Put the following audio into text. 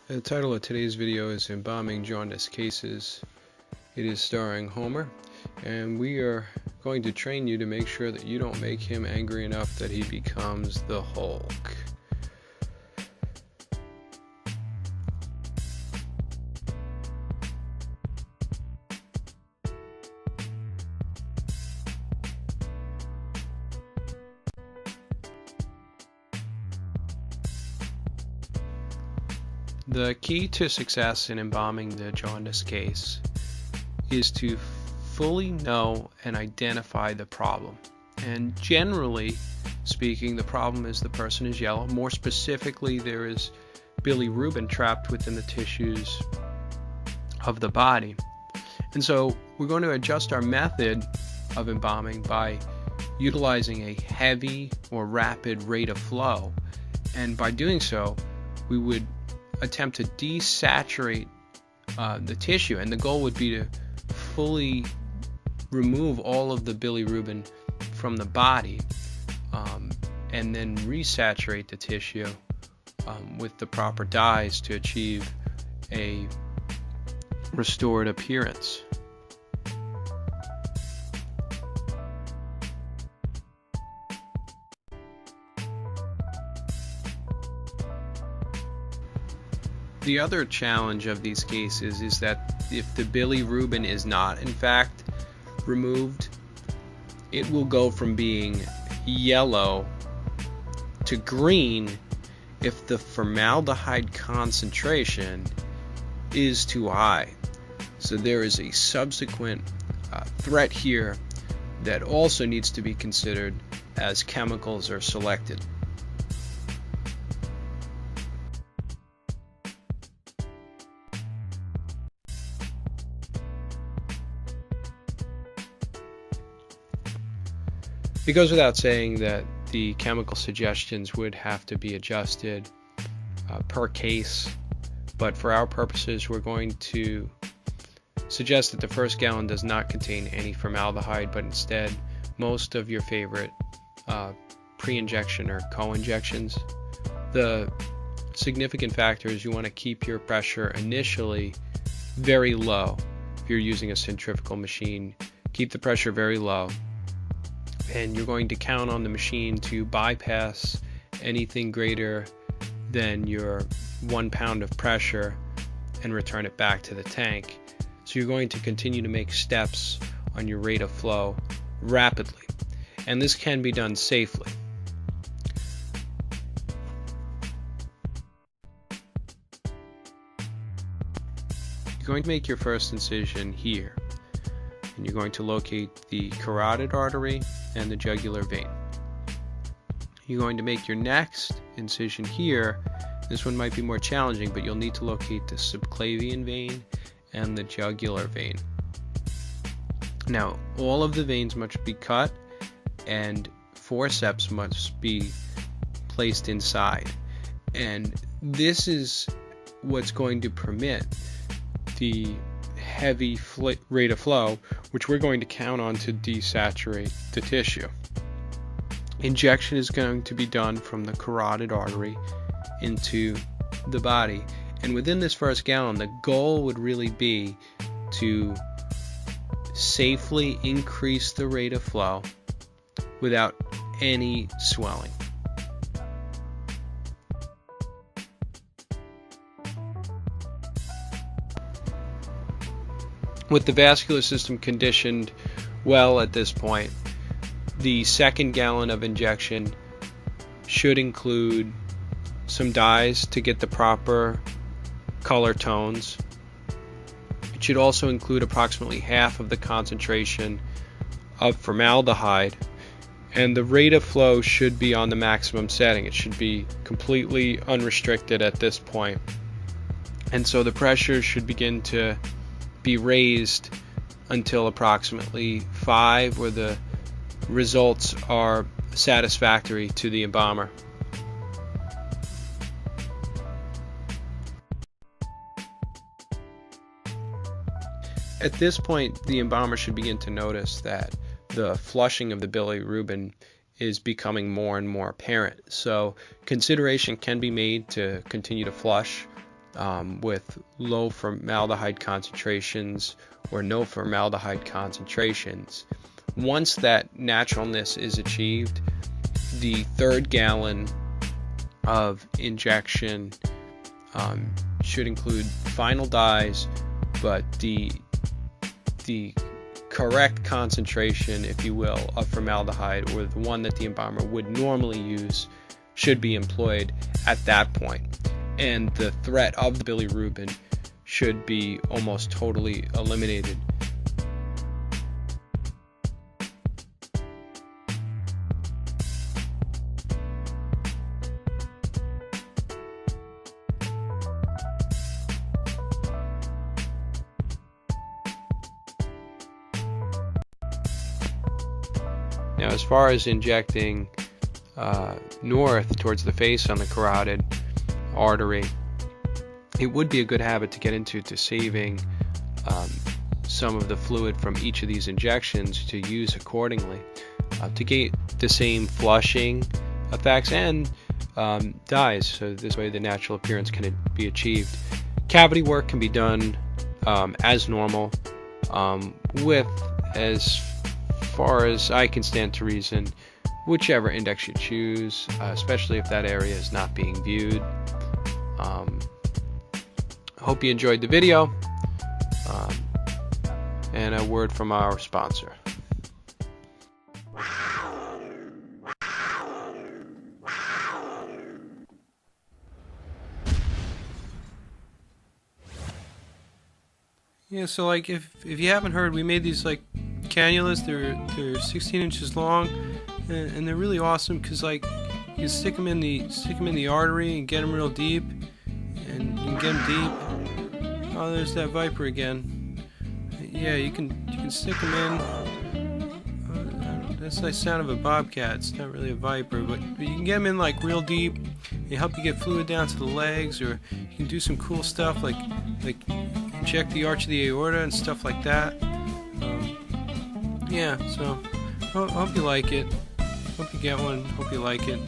The title of today's video is Embalming Jaundice Cases. It is starring Homer, and we are going to train you to make sure that you don't make him angry enough that he becomes the Hulk. The key to success in embalming the jaundice case is to fully know and identify the problem. And generally speaking, the problem is the person is yellow. More specifically, there is bilirubin trapped within the tissues of the body. And so we're going to adjust our method of embalming by utilizing a heavy or rapid rate of flow. And by doing so, we would attempt to desaturate the tissue, and the goal would be to fully remove all of the bilirubin from the body and then resaturate the tissue with the proper dyes to achieve a restored appearance. The other challenge of these cases is that if the bilirubin is not in fact removed, it will go from being yellow to green if the formaldehyde concentration is too high. So there is a subsequent threat here that also needs to be considered as chemicals are selected. It goes without saying that the chemical suggestions would have to be adjusted per case, but for our purposes we're going to suggest that the first gallon does not contain any formaldehyde, but instead most of your favorite pre-injection or co-injections. The significant factor is you want to keep your pressure initially very low. If you're using a centrifugal machine, keep the pressure very low. And you're going to count on the machine to bypass anything greater than your 1 pound of pressure and return it back to the tank. So you're going to continue to make steps on your rate of flow rapidly, and this can be done safely. You're going to make your first incision here, and you're going to locate the carotid artery and the jugular vein. You're going to make your next incision here. This one might be more challenging, but you'll need to locate the subclavian vein and the jugular vein. Now, all of the veins must be cut and forceps must be placed inside. And this is what's going to permit the heavy rate of flow, which we're going to count on to desaturate the tissue. Injection is going to be done from the carotid artery into the body, and within this first gallon the goal would really be to safely increase the rate of flow without any swelling. With the vascular system conditioned well at this point, the second gallon of injection should include some dyes to get the proper color tones. It should also include approximately half of the concentration of formaldehyde, and the rate of flow should be on the maximum setting. It should be completely unrestricted at this point. And so the pressure should begin to be raised until approximately 5, where the results are satisfactory to the embalmer. At this point, the embalmer should begin to notice that the flushing of the bilirubin is becoming more and more apparent. So consideration can be made to continue to flush with low formaldehyde concentrations or no formaldehyde concentrations. Once that naturalness is achieved, the third gallon of injection should include final dyes, but the correct concentration, if you will, of formaldehyde, or the one that the embalmer would normally use, should be employed at that point. And the threat of the bilirubin should be almost totally eliminated. Now, as far as injecting north towards the face on the carotid artery, it would be a good habit to get into saving some of the fluid from each of these injections to use accordingly to get the same flushing effects and dyes, so this way the natural appearance can be achieved. Cavity work can be done as normal, with, as far as I can stand to reason, whichever index you choose, especially if that area is not being viewed. Hope you enjoyed the video, and a word from our sponsor. Yeah, so like if you haven't heard, we made these like cannulas. They're 16 inches long, and they're really awesome because like you can stick them in the artery and get them real deep, and you can get them deep. Oh, there's that viper again. Yeah, you can stick them in. That's the sound of a bobcat. It's not really a viper, but you can get them in like real deep. They help you get fluid down to the legs, or you can do some cool stuff like check the arch of the aorta and stuff like that. Yeah, so I hope you like it. Hope you get one. Hope you like it.